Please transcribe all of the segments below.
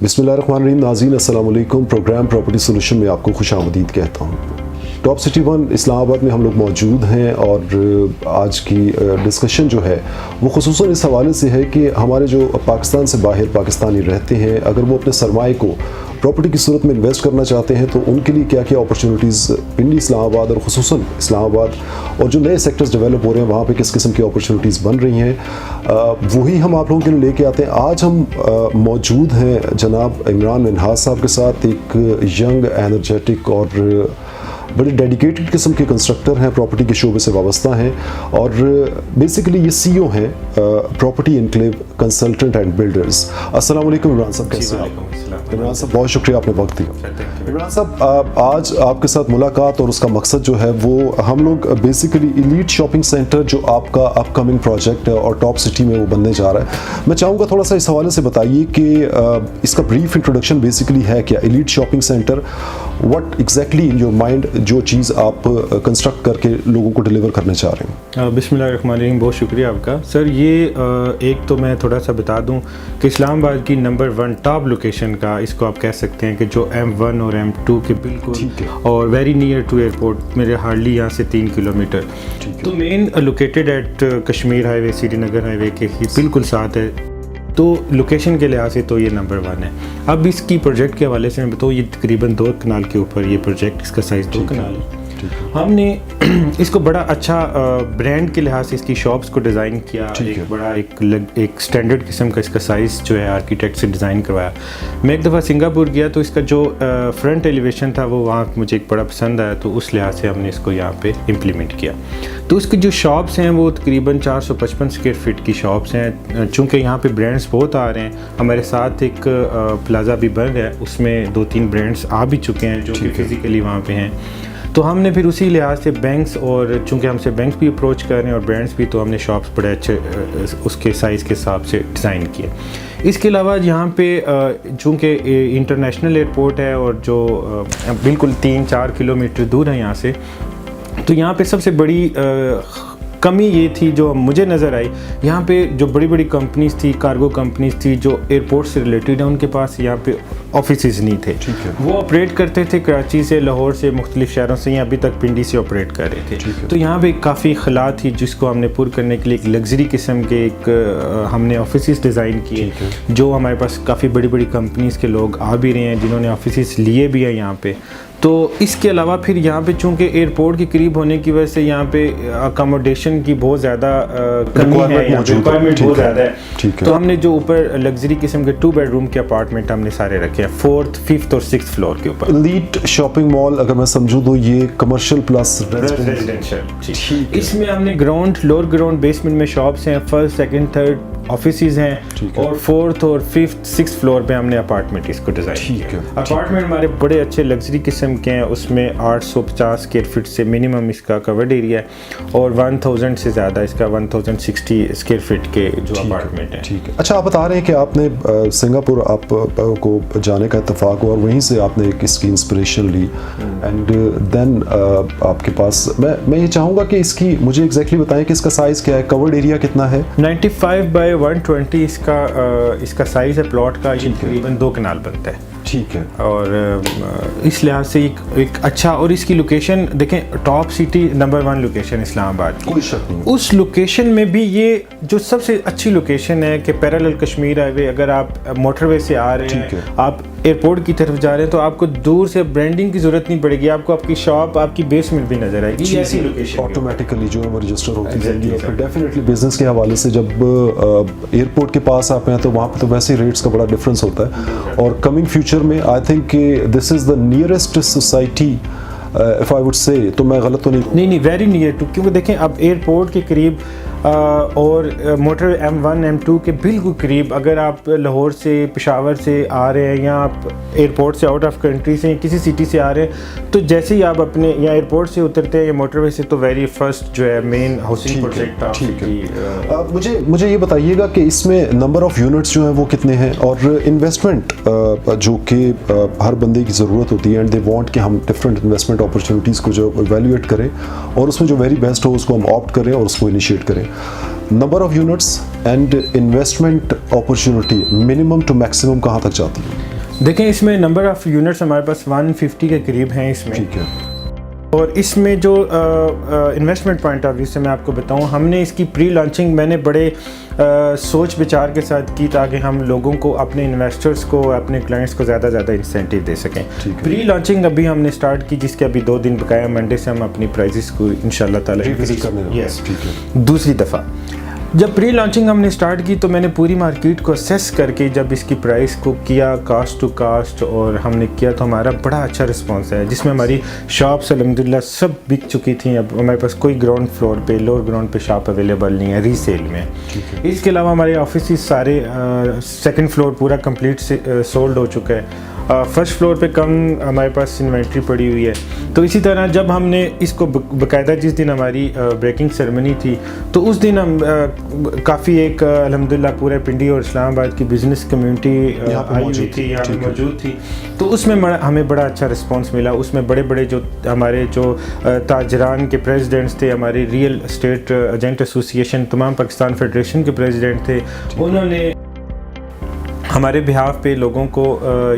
बिस्मिल्लाहिर्रहमानिर्रहीम। नाज़रीन अस्सलाम वालेकुम। प्रोग्राम प्रॉपर्टी सोल्यूशन में आपको खुशामदीद कहता हूँ। टॉप सिटी वन इस्लामाबाद में हम लोग मौजूद हैं और आज की डिस्कशन जो है वो खुसूसन इस हवाले से है कि हमारे जो पाकिस्तान से बाहर पाकिस्तानी रहते हैं, अगर वो अपने सरमाए को प्रॉपर्टी की सूरत में इन्वेस्ट करना चाहते हैं तो उनके लिए क्या क्या अपॉर्चुनिटीज़ पिंडी इस्लामाबाद और खुसूसन इस्लामाबाद और जो नए सेक्टर्स डेवलप हो रहे हैं वहाँ पे किस किस्म की अपॉर्चुनिटीज़ बन रही हैं, वही हम आप लोगों के लिए लेके आते हैं। आज हम मौजूद हैं जनाब इमरान मिन्हाज साहब के साथ, एक यंग एनर्जेटिक और बड़े डेडिकेटेड किस्म के कंस्ट्रक्टर हैं, प्रॉपर्टी के शोबे से वाबस्ता हैं और बेसिकली ये सीईओ हैं property enclave consultant and builders. अस्सलाम वालेकुम इमरान साहब, कैसे हैं आप? इमरान साहब बहुत शुक्रिया आपने वक्त दिया। इमरान साहब आज आपके साथ मुलाकात और उसका मकसद जो है वो हम लोग बेसिकली एलीट शॉपिंग सेंटर जो आपका अपकमिंग प्रोजेक्ट है और टॉप सिटी में वो बनने जा रहा है, मैं चाहूँगा थोड़ा सा इस हवाले से बताइए कि इसका ब्रीफ इंट्रोडक्शन बेसिकली है क्या, elite shopping centre, what exactly in your mind जो चीज़ आप कंस्ट्रक्ट करके लोगों को डिलीवर करने चाह रहे हैं? बिस्मिल्लाहिर्रहमानिर्रहीम, बहुत शुक्रिया आपका सर। ये एक तो मैं थोड़ा सा बता दूं कि इस्लामाबाद की नंबर 1 टॉप लोकेशन का इसको आप कह सकते हैं कि जो M1 और M2 के बिल्कुल और वेरी नियर टू एयरपोर्ट, मेरे हार्डली यहाँ से 3 किलोमीटर, तो main located at Kashmir highway, Srinagar highway के ही बिल्कुल साथ है, तो लोकेशन के लिहाज से तो ये नंबर 1 है। अब इसकी प्रोजेक्ट के हवाले से मैं बताऊँ, ये तकरीबन 2 कनाल के ऊपर ये प्रोजेक्ट, इसका साइज़ 2 कनाल है। हमने इसको बड़ा अच्छा ब्रांड के लिहाज से इसकी शॉप्स को डिज़ाइन किया, एक बड़ा एक स्टैंडर्ड किस्म का इसका साइज़ जो है आर्किटेक्ट से डिज़ाइन करवाया। मैं एक दफ़ा सिंगापुर गया तो इसका जो फ्रंट एलिवेशन था वो वहाँ मुझे एक बड़ा पसंद आया, तो उस लिहाज से हमने इसको यहाँ पे इम्प्लीमेंट किया। तो उसकी जो शॉप्स हैं वो तकरीबन 455 स्क्वायर फीट की शॉप्स हैं। चूँकि यहाँ पे ब्रांड्स बहुत आ रहे हैं, हमारे साथ एक प्लाजा भी बन रहा है, उसमें 2-3 ब्रांड्स आ भी चुके हैं जो फिज़िकली वहाँ पे हैं। तो हमने फिर उसी लिहाज से बैंक्स, और चूँकि हमसे बैंक्स भी अप्रोच कर रहे हैं और ब्रांड्स भी, तो हमने शॉप्स बड़े अच्छे उसके साइज़ के हिसाब से डिज़ाइन किए। इसके अलावा यहाँ पे चूँकि इंटरनेशनल एयरपोर्ट है और जो बिल्कुल 3-4 किलोमीटर दूर है यहाँ से, तो यहाँ पे सबसे बड़ी कमी ये थी जो मुझे नज़र आई, यहाँ पे जो बड़ी बड़ी कंपनीज़ थी, कार्गो कंपनीज़ थी जो एयरपोर्ट से रिलेटेड है, उनके पास यहाँ पे ऑफिसेज नहीं थे। वो ऑपरेट करते थे कराची से, लाहौर से, मुख्तलिफ शहरों से, या अभी तक पिंडी से ऑपरेट कर रहे थे। तो यहाँ पे काफ़ी खला थी जिसको हमने पूरा करने के लिए एक लग्जरी किस्म के हमने ऑफिसेज डिज़ाइन किए, जो हमारे पास काफ़ी बड़ी बड़ी कंपनीज़ के लोग आ भी रहे हैं जिन्होंने ऑफिसेज लिए भी हैं यहाँ पे। तो इसके अलावा फिर यहाँ पे चूँकि एयरपोर्ट के करीब होने की वजह से यहाँ पे अकोमोडेशन की बहुत ज़्यादा कमी है, रिक्वायरमेंट बहुत ज़्यादा है। तो हमने जो ऊपर लग्जरी किस्म के 2 बेडरूम के अपार्टमेंट हमने सारे रखे हैं 4th, 5th और 6th फ्लोर के ऊपर। एलीट शॉपिंग मॉल अगर मैं समझूँ तो ये कमर्शियल प्लस रेजिडेंशियल। इसमें हमने ग्राउंड, लोअर ग्राउंड, बेसमेंट में शॉप्स हैं, 1st, 2nd, 3rd ऑफिसेज हैं, और 4th और 5th, 6th फ्लोर पे हमने अपार्टमेंट इसको डिज़ाइन किया। अपार्टमेंट हमारे बड़े अच्छे लग्जरी किस्म के हैं, उसमें 850 स्क्वायर फीट से मिनिमम इसका कवर्ड एरिया है और 1000 से ज़्यादा इसका 1060 स्क्वायर फीट के जो अपार्टमेंट है। ठीक है। अच्छा, आप बता रहे हैं कि आपने सिंगापुर आपको जाने का इत्तेफाक हुआ और वहीं से आपने इसकी इंस्पिरेशन ली एंड देन आपके पास मैं ये चाहूँगा कि इसकी मुझे एग्जैक्टली बताएं कि इसका साइज़ क्या है, कवर्ड एरिया कितना है? 95 बाय 120 इसका साइज़ है प्लॉट का, ये तकरीबन 2 कनाल बनता है। ठीक है। और इस लिहाज से एक अच्छा, और इसकी लोकेशन देखें, top city number 1 location Islamabad की, कोई शक नहीं। उस लोकेशन में भी ये जो सबसे अच्छी लोकेशन है कि पैरेलल कश्मीर हाईवे, अगर आप मोटरवे से आ रहे हैं, आप एयरपोर्ट की तरफ जा रहे हैं, तो आपको दूर से ब्रांडिंग की जरूरत नहीं पड़ेगी, आपको आपकी शॉप, आपकी बेसमेंट भी नजर आएगी। ऐसी लोकेशन ऑटोमेटिकली जो है वो रजिस्टर होती है। फिर डेफिनेटली बिजनेस के हवाले से जब एयरपोर्ट के पास आप हैं तो वहाँ पे तो वैसे ही रेट्स का बड़ा डिफरेंस होता है, और कमिंग फ्यूचर में I think this is the nearest society if I would say, तो मैं गलत तो नहीं, वेरी नियर टू, क्योंकि देखें अब एयरपोर्ट के करीब और मोटर M1 M2 के बिल्कुल करीब, अगर आप लाहौर से, पेशावर से आ रहे हैं, या आप एयरपोर्ट से आउट ऑफ कंट्री से किसी सिटी से आ रहे हैं, तो जैसे ही आप अपने या एयरपोर्ट से उतरते हैं या मोटरवे से, तो वेरी फर्स्ट जो है मेन हाउसिंग प्रोजेक्ट। ठीक है। मुझे ये बताइएगा कि इसमें नंबर ऑफ़ यूनिट्स जो हैं वो कितने हैं, और इन्वेस्टमेंट जो कि हर बंदे की ज़रूरत होती है एंड दे वांट कि हम डिफरेंट इन्वेस्टमेंट अपॉर्चुनिटीज़ को जो इवैल्यूएट करें और उसमें जो वेरी बेस्ट हो उसको हम ऑप्ट करें और उसको इनिशिएट करें, number of units and investment opportunity minimum to maximum कहाँ तक जाती है? देखें, इसमें नंबर ऑफ़ यूनिट्स हमारे पास 150 के करीब हैं इसमें। ठीक है। और इसमें जो इन्वेस्टमेंट पॉइंट ऑफ व्यू से मैं आपको बताऊं, हमने इसकी प्री लॉन्चिंग मैंने बड़े सोच विचार के साथ की ताकि हम लोगों को, अपने इन्वेस्टर्स को, अपने क्लाइंट्स को ज़्यादा इंसेंटिव दे सकें। प्री लॉन्चिंग अभी हमने स्टार्ट की, जिसके अभी 2 दिन बकाया, मंडे से हम अपनी प्राइजेस को इंशाल्लाह ताला रिविजिट करने। यस, ठीक है। दूसरी दफ़ा जब प्री लॉन्चिंग हमने स्टार्ट की तो मैंने पूरी मार्केट को असेस करके जब इसकी प्राइस को किया कास्ट टू कास्ट और हमने किया तो हमारा बड़ा अच्छा रिस्पांस है, जिसमें हमारी शॉप्स अल्हम्दुलिल्लाह सब बिक चुकी थी। अब हमारे पास कोई ग्राउंड फ्लोर पे, लोअर ग्राउंड पे शॉप अवेलेबल नहीं है रीसेल में। इसके अलावा हमारे ऑफिस सारे सेकंड फ्लोर पूरा कंप्लीट सोल्ड हो चुका है। फर्स्ट फ्लोर पे कम हमारे पास इन्वेंट्री पड़ी हुई है। तो इसी तरह जब हमने इसको बाकायदा, जिस दिन हमारी ब्रेकिंग सेरेमनी थी तो उस दिन हम काफ़ी एक अल्हम्दुलिल्लाह पूरे पिंडी और इस्लामाबाद की बिज़नेस कम्युनिटी आई हुई थी, यहाँ पे मौजूद थी। तो उसमें हमें बड़ा अच्छा रिस्पांस मिला। उसमें बड़े बड़े जो हमारे जो ताजरान के प्रेसिडेंट्स थे, हमारी रियल एस्टेट एजेंट एसोसिएशन, तमाम पाकिस्तान फेडरेशन के प्रेसिडेंट थे, उन्होंने हमारे बिहाफ पे लोगों को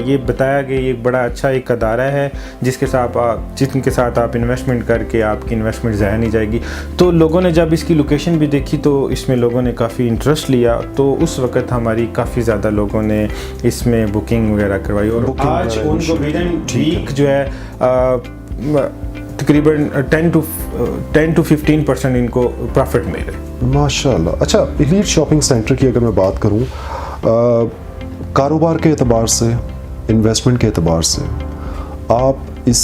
ये बताया कि ये बड़ा अच्छा एक अदारा है जिसके साथ आप इन्वेस्टमेंट करके आपकी इन्वेस्टमेंट ज़ाया नहीं जाएगी। तो लोगों ने जब इसकी लोकेशन भी देखी तो इसमें लोगों ने काफ़ी इंटरेस्ट लिया। तो उस वक्त हमारी काफ़ी ज़्यादा लोगों ने इसमें बुकिंग वगैरह करवाई और आज उनको विदिन वीक जो है तकरीबन 10 to 15% इनको प्रॉफिट मिल रहा है। माशाल्लाह। अच्छा, एलीट शॉपिंग सेंटर की अगर मैं बात करूँ, कारोबार के एतबार से, इन्वेस्टमेंट के एतबार से, आप इस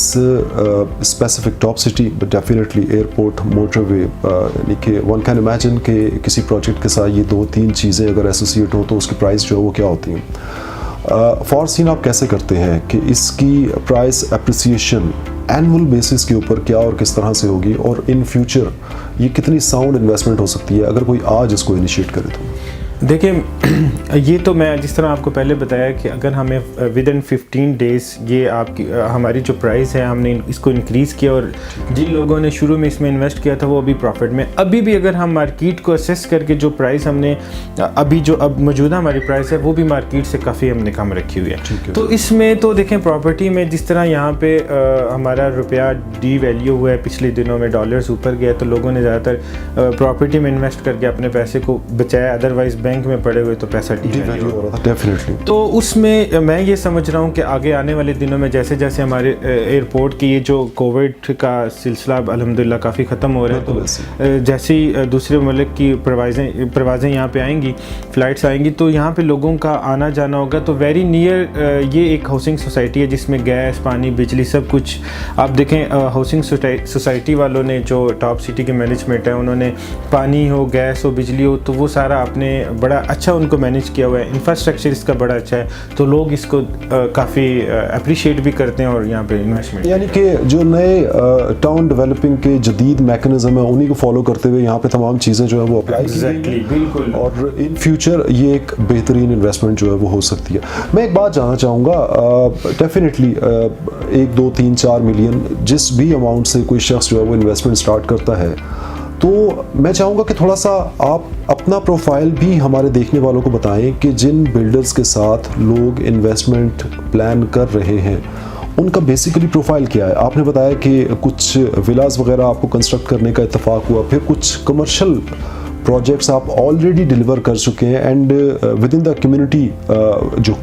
specific top city definitely airport, motorway, यानी कि वन कैन इमेजिन कि किसी प्रोजेक्ट के साथ ये 2-3 चीज़ें अगर एसोसिएट हो तो उसकी प्राइस जो है वो क्या होती हैं। फॉरसीन आप कैसे करते हैं कि इसकी प्राइस एप्रिसिएशन एनुअल बेसिस के ऊपर क्या और किस तरह से होगी, और इन फ्यूचर ये कितनी साउंड इन्वेस्टमेंट हो सकती है अगर कोई आज इसको इनिशिएट करे तो? देखिए, ये तो मैं जिस तरह आपको पहले बताया कि अगर हमें विदिन 15 डेज़ ये आपकी हमारी जो प्राइस है हमने इसको इंक्रीज़ किया और जिन लोगों ने शुरू में इसमें इन्वेस्ट किया था वो अभी प्रॉफिट में। अभी भी अगर हम मार्केट को असेस करके जो प्राइस हमने अभी जो अब मौजूदा हमारी प्राइस है वो भी मार्केट से काफ़ी हमने कम रखी हुई है। तो इसमें तो देखें, प्रॉपर्टी में जिस तरह यहाँ पे हमारा रुपया डी वैल्यू हुआ है, पिछले दिनों में डॉलर्स ऊपर गया तो लोगों ने ज़्यादातर प्रॉपर्टी में इन्वेस्ट करके अपने पैसे को बचाया, अदरवाइज़ बैंक में पड़े हुए तो पैसा डिवैल्यू हो रहा था डेफिनेटली। तो उसमें मैं ये समझ रहा हूँ कि आगे आने वाले दिनों में जैसे जैसे हमारे एयरपोर्ट की ये जो कोविड का सिलसिला अल्हम्दुलिल्लाह काफ़ी ख़त्म हो रहा है, तो जैसे ही दूसरे मुल्क की परवाज़ें यहाँ पे आएंगी, फ़्लाइट्स आएंगी, तो यहाँ पे लोगों का आना जाना होगा। तो वेरी नियर ये एक हाउसिंग सोसाइटी है जिसमें गैस, पानी, बिजली सब कुछ आप देखें। हाउसिंग सोसाइटी वालों ने, जो टॉप सिटी के मैनेजमेंट है, उन्होंने पानी हो, गैस हो, बिजली हो, तो वो सारा आपने बड़ा अच्छा उनको मैनेज किया हुआ है। इंफ्रास्ट्रक्चर इसका बड़ा अच्छा है, तो लोग इसको काफ़ी अप्रिशिएट भी करते हैं और यहाँ पे इन्वेस्टमेंट, यानी कि जो नए टाउन डेवलपिंग के जदीद मैकेनिज्म है उन्हीं को फॉलो करते हुए यहाँ पे तमाम चीज़ें जो है वो अप्लाई एग्जैक्टली, बिल्कुल, और इन फ्यूचर ये एक बेहतरीन इन्वेस्टमेंट जो है वो हो सकती है। मैं एक बात जानना चाहूँगा, डेफिनेटली 1, 2, 3, 4 मिलियन जिस भी अमाउंट से कोई शख्स जो है वो इन्वेस्टमेंट स्टार्ट करता है, तो मैं चाहूँगा कि थोड़ा सा आप अपना प्रोफाइल भी हमारे देखने वालों को बताएं कि जिन बिल्डर्स के साथ लोग इन्वेस्टमेंट प्लान कर रहे हैं उनका बेसिकली प्रोफाइल क्या है। आपने बताया कि कुछ विलास वगैरह आपको कंस्ट्रक्ट करने का इत्तेफाक हुआ, फिर कुछ कमर्शियल प्रोजेक्ट्स आप ऑलरेडी डिलीवर कर चुके हैं, and with in the community जो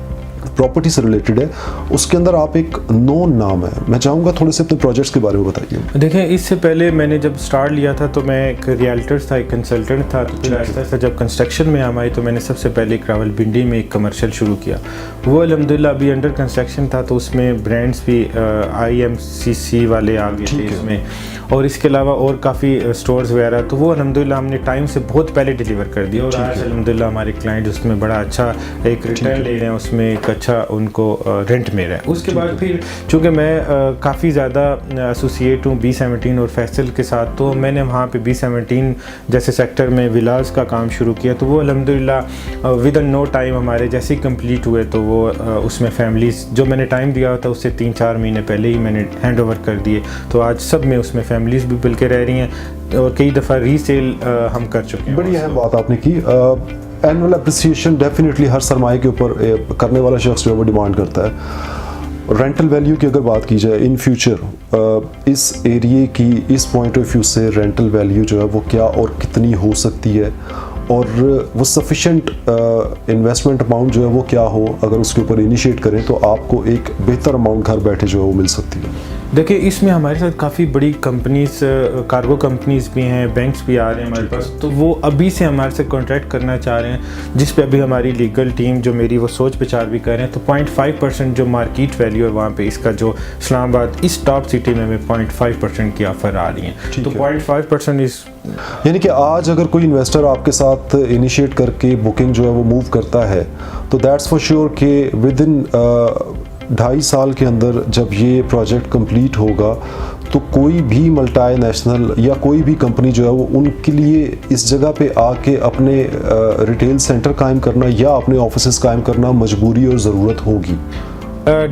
प्रॉपर्टी से रिलेटेड है उसके अंदर आप एक नोन नाम है। मैं चाहूँगा थोड़े से अपने प्रोजेक्ट्स के बारे में बताइए। देखें, इससे पहले मैंने जब स्टार्ट लिया था तो मैं एक रियल्टर था, एक कंसल्टेंट था, तो फिर ऐसा जब कंस्ट्रक्शन में हम आई तो मैंने सबसे पहले एक रावलपिंडी में एक कमर्शियल शुरू किया। वो अल्हम्दुलिल्लाह अभी अंडर कंस्ट्रक्शन था, तो उसमें ब्रांड्स भी IMCC वाले आ गए थे इसमें, और इसके अलावा और काफ़ी स्टोर्स वगैरह, तो वो अल्हम्दुलिल्लाह हमने टाइम से बहुत पहले डिलीवर कर दिया और आज अल्हम्दुलिल्लाह हमारे क्लाइंट उसमें बड़ा अच्छा एक रिटर्न ले रहे हैं, उसमें एक اچھا ان کو رینٹ مل رہا ہے. اس کے بعد پھر چونکہ میں کافی زیادہ ایسوسیٹ ہوں B17 اور فیصل کے ساتھ, تو میں نے وہاں پہ B17 جیسے سیکٹر میں ولاز کا کام شروع کیا, تو وہ الحمدللہ ود ان نو ٹائم ہمارے جیسے ہی کمپلیٹ ہوئے تو وہ اس میں فیملیز جو میں نے ٹائم دیا تھا اس سے 3-4 مہینے پہلے ہی میں نے ہینڈ اوور کر دیے, تو آج سب میں اس میں فیملیز بھی بل کے رہ رہی ہیں اور کئی دفعہ ری سیل ہم کر چکے ہیں. بڑی اہم بات آپ نے کی. اینول اپریسیشن ڈیفینیٹلی ہر سرمایہ کے اوپر کرنے والا شخص جو ہے وہ ڈیمانڈ کرتا ہے. رینٹل ویلیو کی اگر بات کی جائے ان فیوچر اس ایریے کی اس پوائنٹ آف ویو سے رینٹل ویلیو جو ہے وہ کیا اور کتنی ہو سکتی ہے, اور وہ سفیشینٹ انویسٹمنٹ اماؤنٹ جو ہے وہ کیا ہو, اگر اس کے اوپر انیشیٹ کریں تو آپ کو ایک بہتر اماؤنٹ گھر بیٹھے جو ہے وہ مل سکتی ہے. دیکھیں اس میں ہمارے ساتھ کافی بڑی کمپنیز, کارگو کمپنیز بھی ہیں, بینکس بھی آ رہے ہیں ہمارے پاس, تو وہ ابھی سے ہمارے سے کانٹریکٹ کرنا چاہ رہے ہیں, جس پہ ابھی ہماری لیگل ٹیم جو میری وہ سوچ بچار بھی کر رہے ہیں. تو 0.5% جو مارکیٹ ویلیو ہے وہاں پہ اس کا جو اسلام آباد اس ٹاپ سٹی میں ہمیں 0.5% کی آفر آ رہی ہیں. تو 0.5% اس یعنی کہ آج اگر کوئی انویسٹر آپ کے ساتھ انیشیٹ کر کے بکنگ جو ہے وہ موو کرتا ہے تو دیٹس فار شیور کہ ود ان 2.5 سال کے اندر جب یہ پروجیکٹ کمپلیٹ ہوگا تو کوئی بھی ملٹی نیشنل یا کوئی بھی کمپنی جو ہے وہ ان کے لیے اس جگہ پہ آ کے اپنے ریٹیل سینٹر قائم کرنا یا اپنے آفیسز قائم کرنا مجبوری اور ضرورت ہوگی.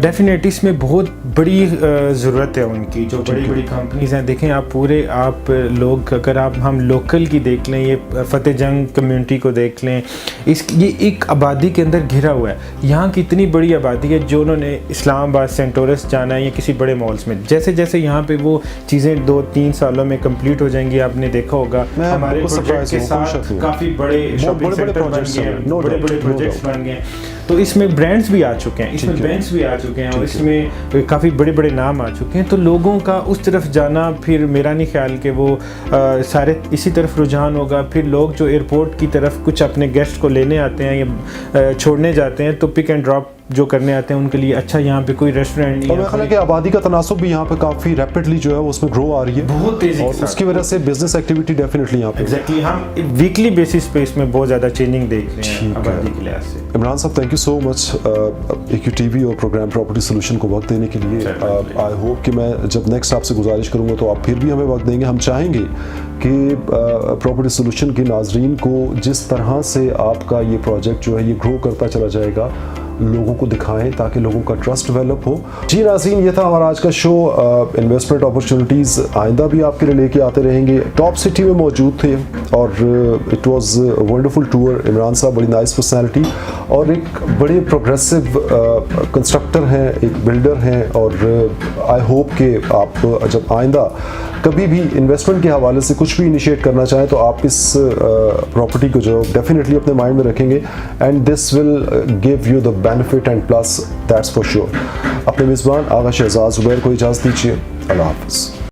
ڈیفینیٹلی اس میں بہت بڑی ضرورت ہے ان کی, جو بڑی بڑی کمپنیز ہیں. دیکھیں آپ لوگ اگر ہم لوکل کی دیکھ لیں, یہ فتح جنگ کمیونٹی کو دیکھ لیں, یہ ایک آبادی کے اندر گھرا ہوا ہے. یہاں کی اتنی بڑی آبادی ہے جو انہوں نے اسلام آباد سینٹورس جانا ہے یا کسی بڑے مالس میں, جیسے جیسے یہاں پہ وہ چیزیں 2-3 سالوں میں کمپلیٹ ہو جائیں گی. آپ نے دیکھا ہوگا ہمارے پروجیکٹ کے ساتھ کافی بڑے شاپنگ سینٹر بن گئے ہیں, بڑے بڑے پروجیکٹس بن گئے ہیں. تو اس میں برانڈس بھی آ چکے ہیں, اس میں بینکس بھی آ چکے ہیں, اور اس میں کافی بڑے بڑے نام آ چکے ہیں. تو لوگوں کا اس طرف جانا, پھر میرا نہیں خیال کہ وہ سارے اسی طرف رجحان ہوگا. پھر لوگ جو ایئرپورٹ کی طرف کچھ اپنے گیسٹ کو لینے آتے ہیں یا چھوڑنے جاتے ہیں تو پک اینڈ ڈراپ جو کرنے آتے ہیں ان کے لیے اچھا یہاں پہ کوئی ریسٹورینٹ نہیں ہے. میرا خیال ہے کہ آبادی کا تناسب بھی یہاں پہ کافی ریپڈلی جو ہے اس میں گرو آ رہی ہے, بہت تیزی اور اس کی وجہ سے بزنس ایکٹیویٹی ڈیفینیٹلی یہاں پہ ایگزیکٹلی ہم ویکلی بیسس پہ اس میں بہت زیادہ چینجنگ دیکھ رہے ہیں آبادی کے لحاظ سے. عمران صاحب thank you so much AQTV اور پروگرام پراپرٹی سولوشن کو وقت دینے کے لیے. آئی ہوپ کہ میں جب نیکسٹ آپ سے گزارش کروں گا تو آپ پھر بھی ہمیں وقت دیں گے. ہم چاہیں گے کہ پراپرٹی سولوشن کے ناظرین کو جس طرح سے آپ کا یہ پروجیکٹ جو ہے یہ گرو کرتا چلا جائے گا لوگوں کو دکھائیں تاکہ لوگوں کا ٹرسٹ ڈیولپ ہو. جی ناظرین, یہ تھا ہمارا آج کا شو. انویسٹمنٹ اپرچونیٹیز آئندہ بھی آپ کے لیے لے کے آتے رہیں گے. ٹاپ سٹی میں موجود تھے اور it was wonderful tour. Imran صاحب بڑی نائس پرسنالٹی اور ایک بڑے پروگریسو کنسٹرکٹر ہیں, ایک بلڈر ہیں, اور آئی ہوپ کہ آپ جب آئندہ کبھی بھی انویسٹمنٹ کے حوالے سے کچھ بھی انیشیٹ کرنا چاہیں تو آپ اس پراپرٹی کو جو ڈیفینیٹلی اپنے مائنڈ میں رکھیں گے, and this will give you the benefit and plus, that's for sure. اپنے میزبان آغا شہزاد زبیر کو اجازت دیجیے. اللہ حافظ.